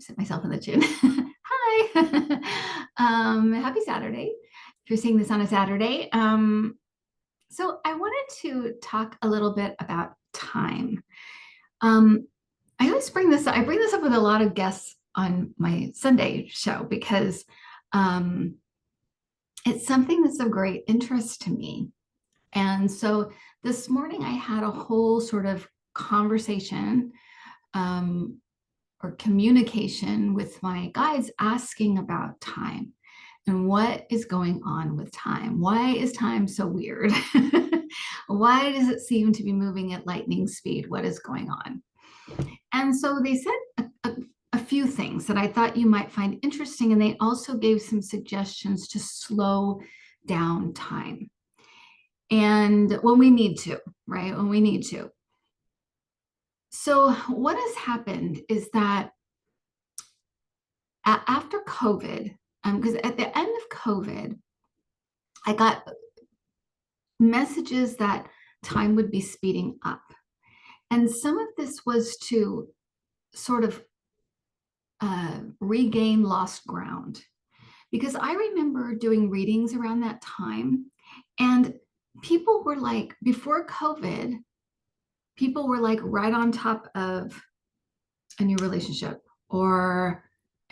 Set myself in the chin. Hi. Happy Saturday. If you're seeing this on a Saturday. So I wanted to talk a little bit about time. Um, I always bring this up. I bring this up with a lot of guests on my Sunday show because it's something that's of great interest to me. And so this morning I had a whole sort of conversation or communication with my guides asking about time and what is going on with time. Why is time so weird? Why does it seem to be moving at lightning speed? What is going on? And so they said a few things that I thought you might find interesting. And they also gave some suggestions to slow down time. And when we need to, right? When we need to. So, what has happened is that after COVID, because at the end of COVID, I got messages that time would be speeding up. And some of this was to sort of regain lost ground. Because I remember doing readings around that time, and people were like, before COVID, people were like right on top of a new relationship or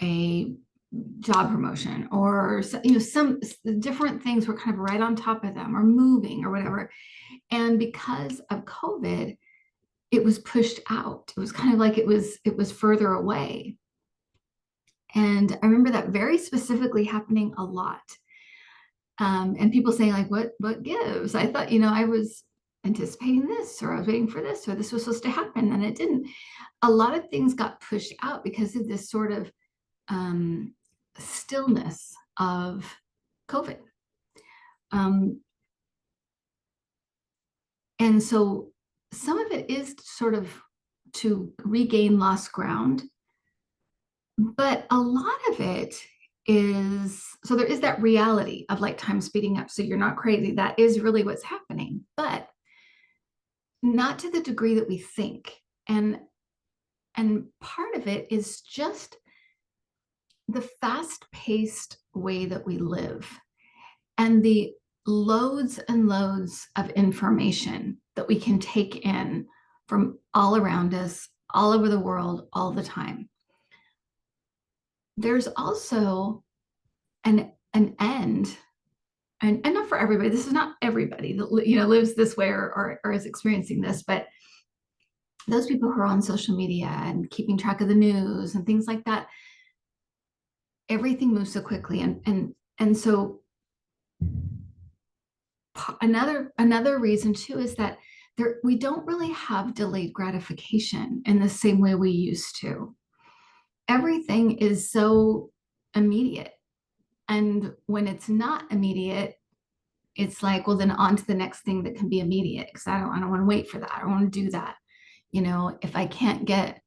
a job promotion or some different things were kind of right on top of them or moving or whatever. And because of COVID, it was pushed out. It was kind of like it was further away. And I remember that very specifically happening a lot. And people saying like, what gives? I thought, I was anticipating this, or I was waiting for this, or this was supposed to happen, and it didn't. A lot of things got pushed out because of this sort of stillness of COVID. And so some of it is sort of to regain lost ground, but a lot of it is, so there is that reality of like time speeding up. So you're not crazy. That is really what's happening, but not to the degree that we think. And part of it is just the fast-paced way that we live and the loads and loads of information that we can take in from all around us, all over the world, all the time. There's also an end, and not for everybody. This is not everybody that lives this way or is experiencing this, but those people who are on social media and keeping track of the news and things like that, everything moves so quickly, and so another reason too is that we don't really have delayed gratification in the same way we used to. Everything is so immediate, and when it's not immediate, it's like, well, then on to the next thing that can be immediate, because I don't want to wait for that. I don't want to do that. If I can't get,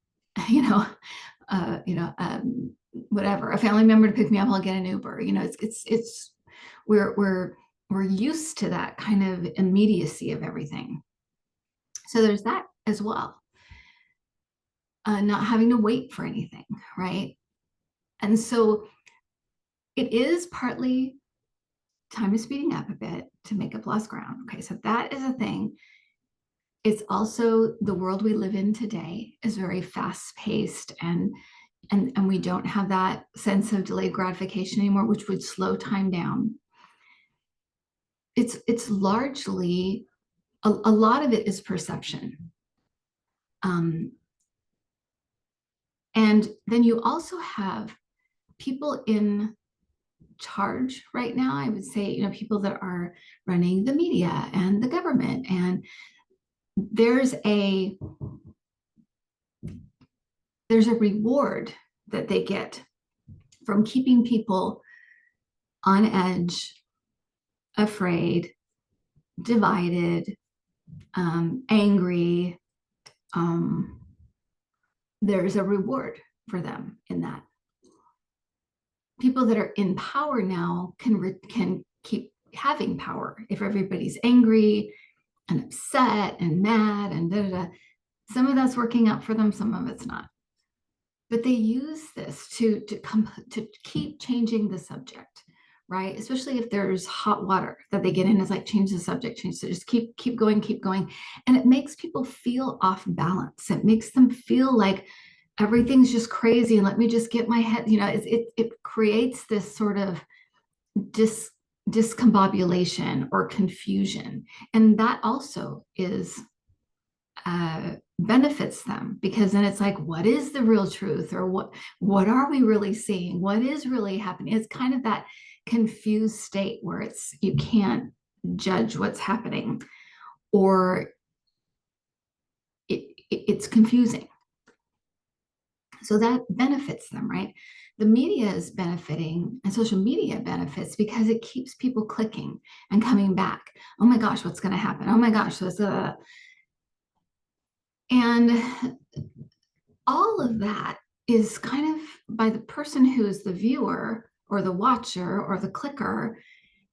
whatever, a family member to pick me up, I'll get an Uber. We're used to that kind of immediacy of everything. So there's that as well. Not having to wait for anything, right? And so it is partly time is speeding up a bit to make up lost ground. Okay, so that is a thing. It's also the world we live in today is very fast-paced, and we don't have that sense of delayed gratification anymore, which would slow time down. It's largely a lot of it is perception. And then you also have people in charge right now. I would say, people that are running the media and the government, and there's a reward that they get from keeping people on edge, afraid, divided, angry. There's a reward for them in that. People that are in power now can keep having power. If everybody's angry and upset and mad and da, da, da, some of that's working out for them, some of it's not. but they use this to keep changing the subject, right? Especially if there's hot water that they get in, it's like change the subject, change, so just keep going, and it makes people feel off balance. It makes them feel like everything's just crazy, and let me just get my head, it creates this sort of discombobulation or confusion, and that also is benefits them, because then it's like, what is the real truth, or what are we really seeing, what is really happening? It's kind of that confused state where you can't judge what's happening, or it's confusing. So that benefits them, right? The media is benefiting, and social media benefits because it keeps people clicking and coming back. Oh my gosh, what's going to happen? Oh my gosh, and all of that is kind of, by the person who is the viewer or the watcher or the clicker,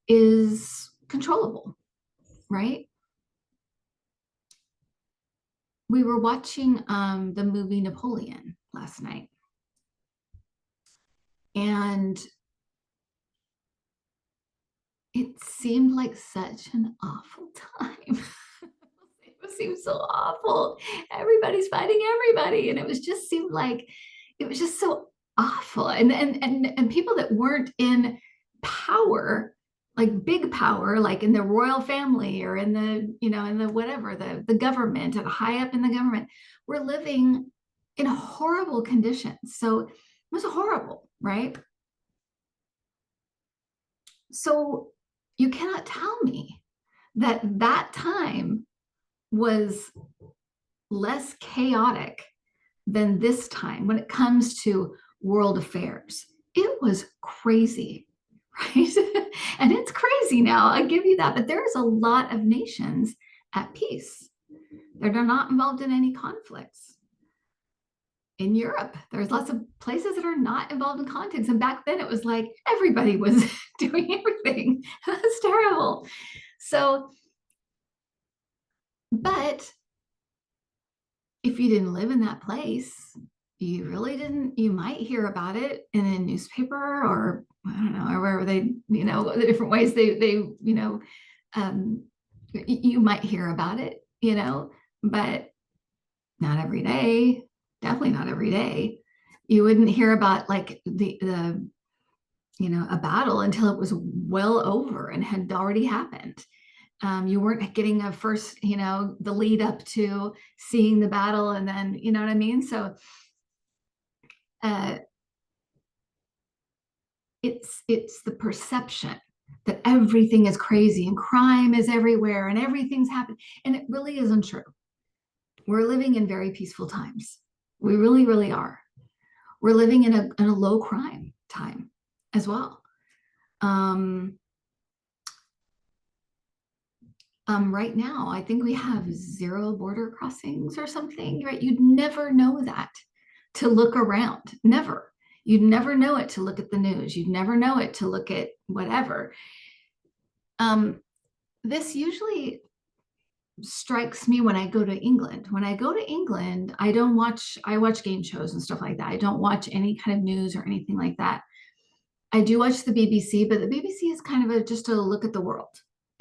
is controllable, right? We were watching the movie Napoleon last night, and it seemed like such an awful time. It seemed so awful. Everybody's fighting everybody, and it was just seemed like it was just so awful. And people that weren't in power, like big power, like in the royal family or in the in the whatever, the government, and high up in the government, were living in horrible conditions. So it was horrible, right? So you cannot tell me that that time was less chaotic than this time when it comes to world affairs. It was crazy, right? And it's crazy now, I give you that. But there's a lot of nations at peace. They're not involved in any conflicts. In Europe, there's lots of places that are not involved in conflicts. And back then it was like everybody was doing everything. That's terrible. So, but if you didn't live in that place, you really didn't, you might hear about it in a newspaper, or I don't know, or wherever they, the different ways um, you might hear about it, but not every day, definitely not every day. You wouldn't hear about like the a battle until it was well over and had already happened. You weren't getting a first, the lead up to seeing the battle, and then, you know what I mean? So uh, it's the perception that everything is crazy and crime is everywhere and everything's happening, and it really isn't true. We're living in very peaceful times. We really, really are. We're living in a low crime time as well. Right now, I think we have 0 border crossings or something, right? You'd never know that to look around. Never. You'd never know it to look at the news. You'd never know it to look at whatever. This usually strikes me when I go to England. When I go to England, I watch game shows and stuff like that. I don't watch any kind of news or anything like that. I do watch the BBC, but the BBC is kind of just a look at the world.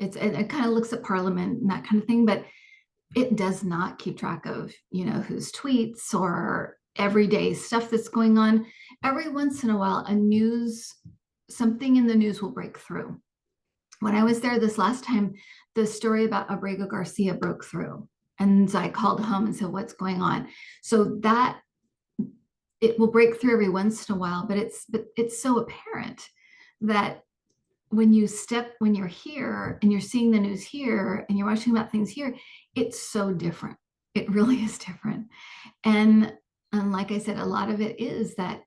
It kind of looks at Parliament and that kind of thing, but it does not keep track of, whose tweets or everyday stuff that's going on. Every once in a while, something in the news will break through. When I was there this last time, the story about Abrego Garcia broke through. And so I called home and said, what's going on? So that it will break through every once in a while, but it's so apparent that when you're here and you're seeing the news here and you're watching about things here, it's so different. It really is different. And like I said, a lot of it is that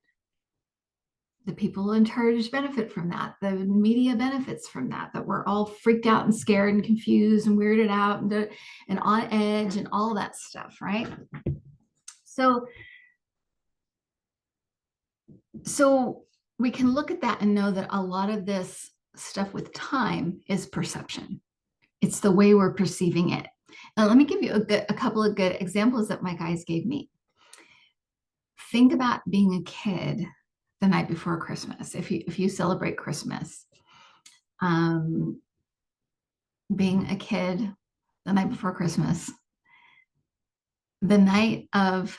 the people in charge benefit from that. The media benefits from that we're all freaked out and scared and confused and weirded out and on edge and all that stuff, right? So we can look at that and know that a lot of this stuff with time is perception. It's the way we're perceiving it. Now, let me give you a couple of good examples that my guys gave me. think about being a kid the night before Christmas. If you celebrate Christmas, um, being a kid the night before Christmas, the night of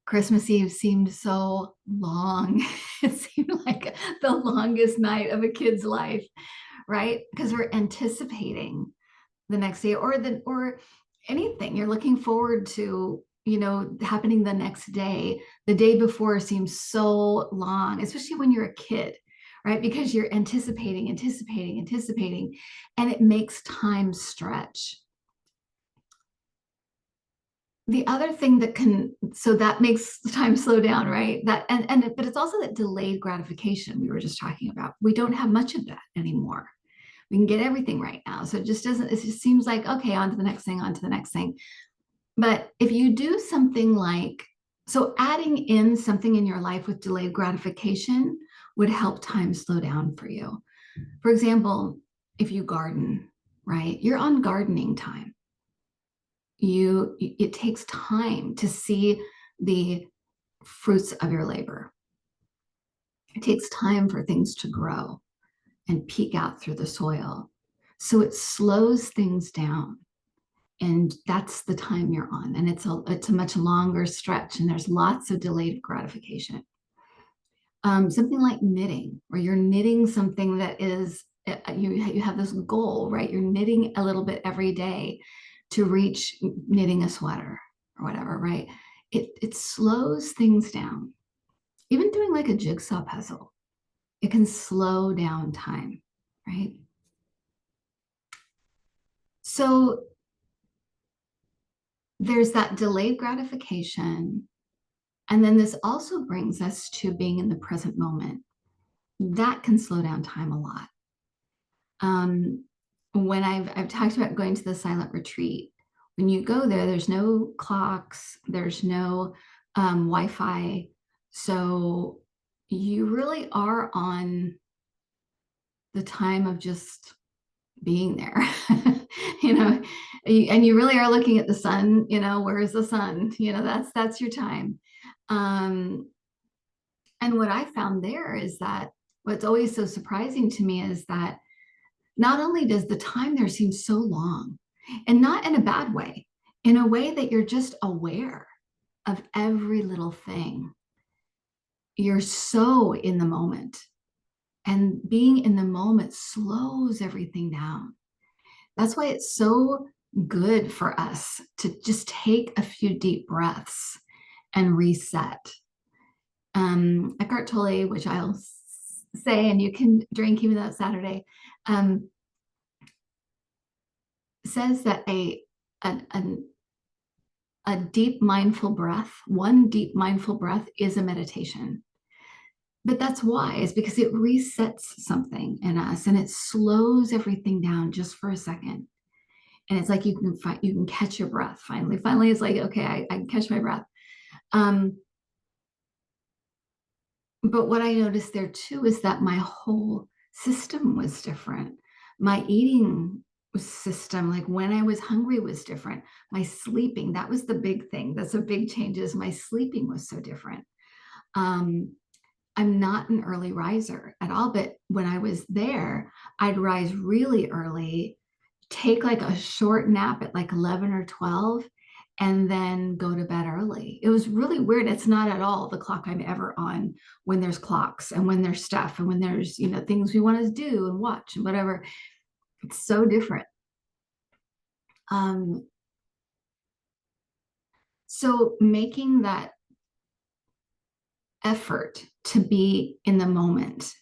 Christmas Eve seemed so long. It seemed like the longest night of a kid's life, right? Because we're anticipating the next day or anything you're looking forward to, happening the next day. The day before seems so long, especially when you're a kid, right? Because you're anticipating, and it makes time stretch. The other thing that makes time slow down, right? But it's also that delayed gratification we were just talking about. We don't have much of that anymore. We can get everything right now. So it just seems like, okay, on to the next thing, on to the next thing. But if you do something like, so adding in something in your life with delayed gratification would help time slow down for you. For example, if you garden, right? You're on gardening time. It takes time to see the fruits of your labor. It takes time for things to grow and peek out through the soil. So it slows things down. And that's the time you're on. And it's a much longer stretch, and there's lots of delayed gratification. Something like knitting, where you're knitting something that is, you have this goal, right? You're knitting a little bit every day to reach knitting a sweater or whatever, right? It slows things down. Even doing like a jigsaw puzzle, it can slow down time, right? So there's that delayed gratification. And then this also brings us to being in the present moment. That can slow down time a lot. When I've talked about going to the silent retreat, when you go there, there's no clocks, there's no Wi-Fi. So you really are on the time of just being there, and you really are looking at the sun, where is the sun? That's your time. And what I found there is that what's always so surprising to me is that not only does the time there seem so long, and not in a bad way, in a way that you're just aware of every little thing. You're so in the moment, and being in the moment slows everything down. That's why it's so good for us to just take a few deep breaths and reset. Eckhart Tolle, which I'll say, and you can drink even though it's Saturday, says that a deep mindful breath, one deep mindful breath is a meditation. But that's why, is because it resets something in us and it slows everything down just for a second. And it's like you can catch your breath finally. Finally, it's like, okay, I can catch my breath. But what I noticed there too is that my whole system was different. My eating system, like when I was hungry, was different. My sleeping, that was the big thing. That's a big change, is my sleeping was so different. I'm not an early riser at all, but when I was there, I'd rise really early, take like a short nap at like 11 or 12, and then go to bed early. It was really weird. It's not at all the clock I'm ever on when there's clocks and when there's stuff and when there's, things we want to do and watch and whatever. It's so different. So making that effort to be in the moment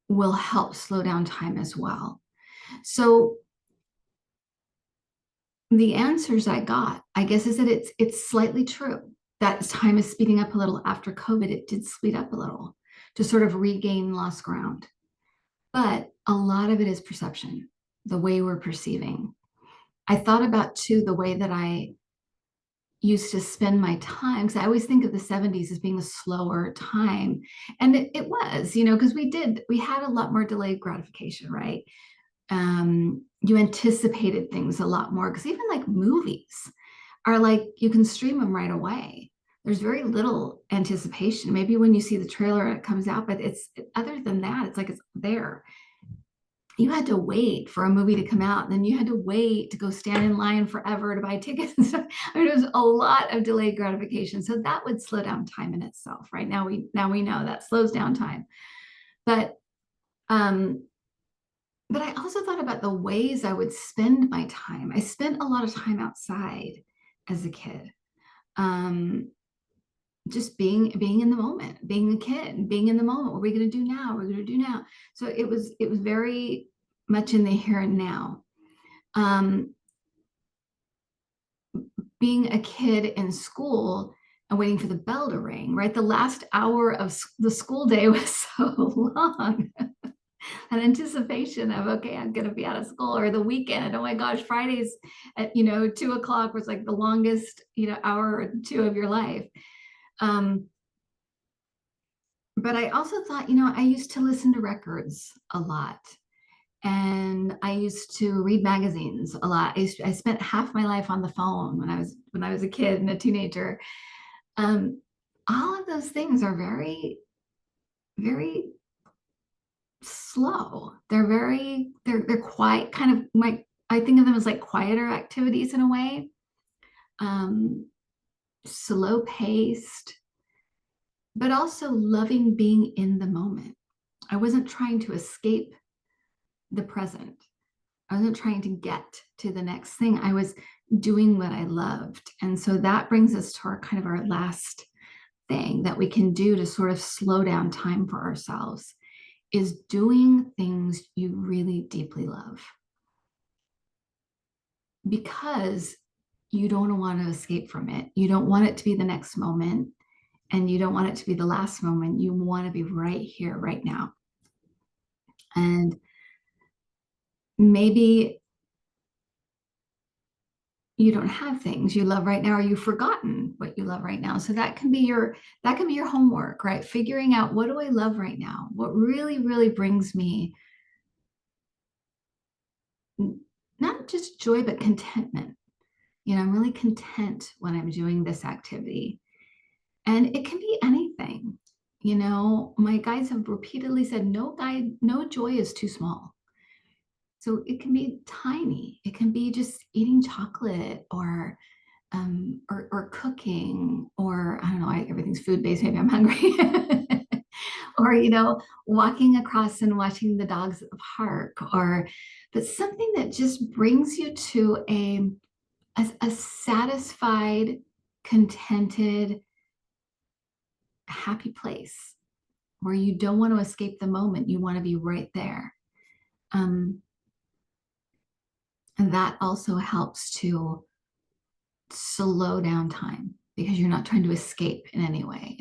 will help slow down time as well. So the answers I got, I guess, is that it's slightly true that time is speeding up a little after COVID. It did speed up a little to sort of regain lost ground. But a lot of it is perception, the way we're perceiving. I thought about too the way that I used to spend my time, because I always think of the 70s as being a slower time. And it was, because we had a lot more delayed gratification, right? You anticipated things a lot more, because even like movies are like, you can stream them right away. there's very little anticipation. Maybe when you see the trailer and it comes out, but it's other than that, it's like it's there. You had to wait for a movie to come out, and then you had to wait to go stand in line forever to buy tickets and stuff. I mean, it was a lot of delayed gratification. So that would slow down time in itself. Right now, we know that slows down time. But um, but I also thought about the ways I would spend my time. I spent a lot of time outside as a kid. Um, just being in the moment, being a kid, being in the moment. What are we going to do now? What are we going to do now? So it was very much in the here and now. Um, being a kid in school and waiting for the bell to ring, right? The last hour of the school day was so long. An anticipation of, okay, I'm going to be out of school, or the weekend. Oh my gosh, Fridays at 2 o'clock was like the longest hour or two of your life. But I also thought, I used to listen to records a lot, and I used to read magazines a lot. I spent half my life on the phone when I was a kid and a teenager. Um, all of those things are very, very slow. They're quiet, kind of like, I think of them as like quieter activities in a way. Um, Slow paced, but also loving being in the moment. I wasn't trying to escape the present. I wasn't trying to get to the next thing. I was doing what I loved. And so that brings us to our last thing that we can do to sort of slow down time for ourselves, is doing things you really deeply love. Because you don't want to escape from it. You don't want it to be the next moment, and you don't want it to be the last moment. You want to be right here, right now. And maybe you don't have things you love right now, or you've forgotten what you love right now. So that can be your homework, right? Figuring out, what do I love right now? What really, really brings me not just joy, but contentment. I'm really content when I'm doing this activity. And it can be anything. My guides have repeatedly said, no joy is too small. So it can be tiny. It can be just eating chocolate, or cooking, or I don't know, everything's food based. Maybe I'm hungry. Or walking across and watching the dogs at the park, but something that just brings you to a satisfied, contented, happy place where you don't want to escape the moment. You want to be right there. Um, and that also helps to slow down time, because you're not trying to escape in any way.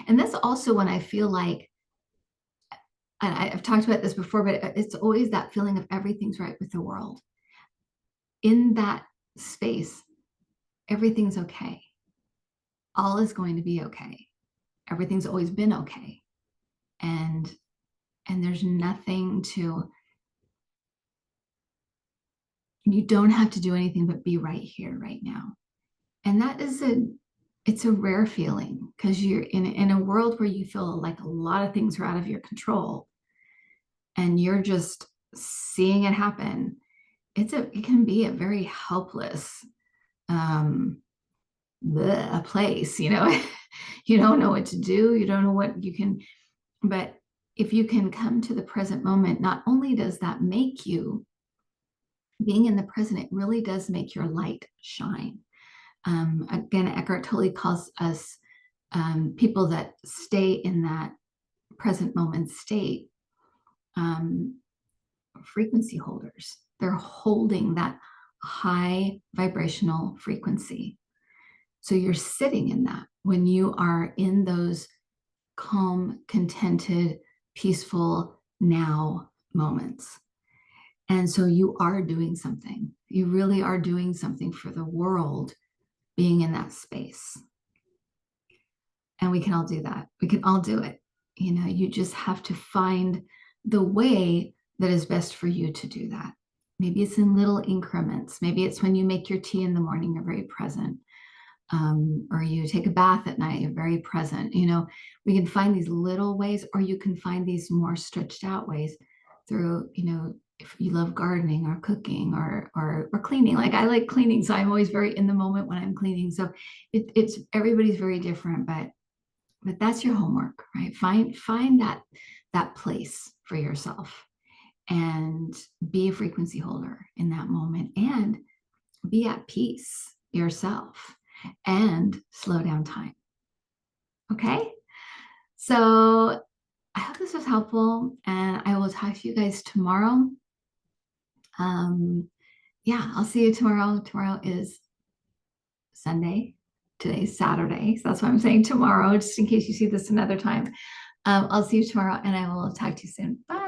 And that's also when I feel like, and I've talked about this before, but it's always that feeling of everything's right with the world. In that space, everything's okay. All is going to be okay. Everything's always been okay. And there's nothing to, you don't have to do anything but be right here, right now. And it's a rare feeling, because you're in a world where you feel like a lot of things are out of your control, and you're just seeing it happen. It can be a very helpless, a place. You don't know what to do. You don't know what you can. But if you can come to the present moment, not only does that make you, being in the present, it really does make your light shine. Again, Eckhart Tolle calls us, people that stay in that present moment state, frequency holders. They're holding that high vibrational frequency. So you're sitting in that when you are in those calm, contented, peaceful now moments. And so you are doing something. You really are doing something for the world, being in that space. And we can all do that. We can all do it. You just have to find the way that is best for you to do that. Maybe it's in little increments. Maybe it's when you make your tea in the morning, you're very present. or you take a bath at night, you're very present. We can find these little ways, or you can find these more stretched out ways through, if you love gardening or cooking or cleaning. Like I like cleaning, so I'm always very in the moment when I'm cleaning. So it's everybody's very different, but that's your homework, right? Find that place for yourself and be a frequency holder in that moment and be at peace yourself and slow down time. Okay. So I hope this was helpful and I will talk to you guys tomorrow. Yeah, I'll see you tomorrow. Tomorrow is Sunday. Today's Saturday. So that's why I'm saying tomorrow, just in case you see this another time. I'll see you tomorrow and I will talk to you soon. Bye.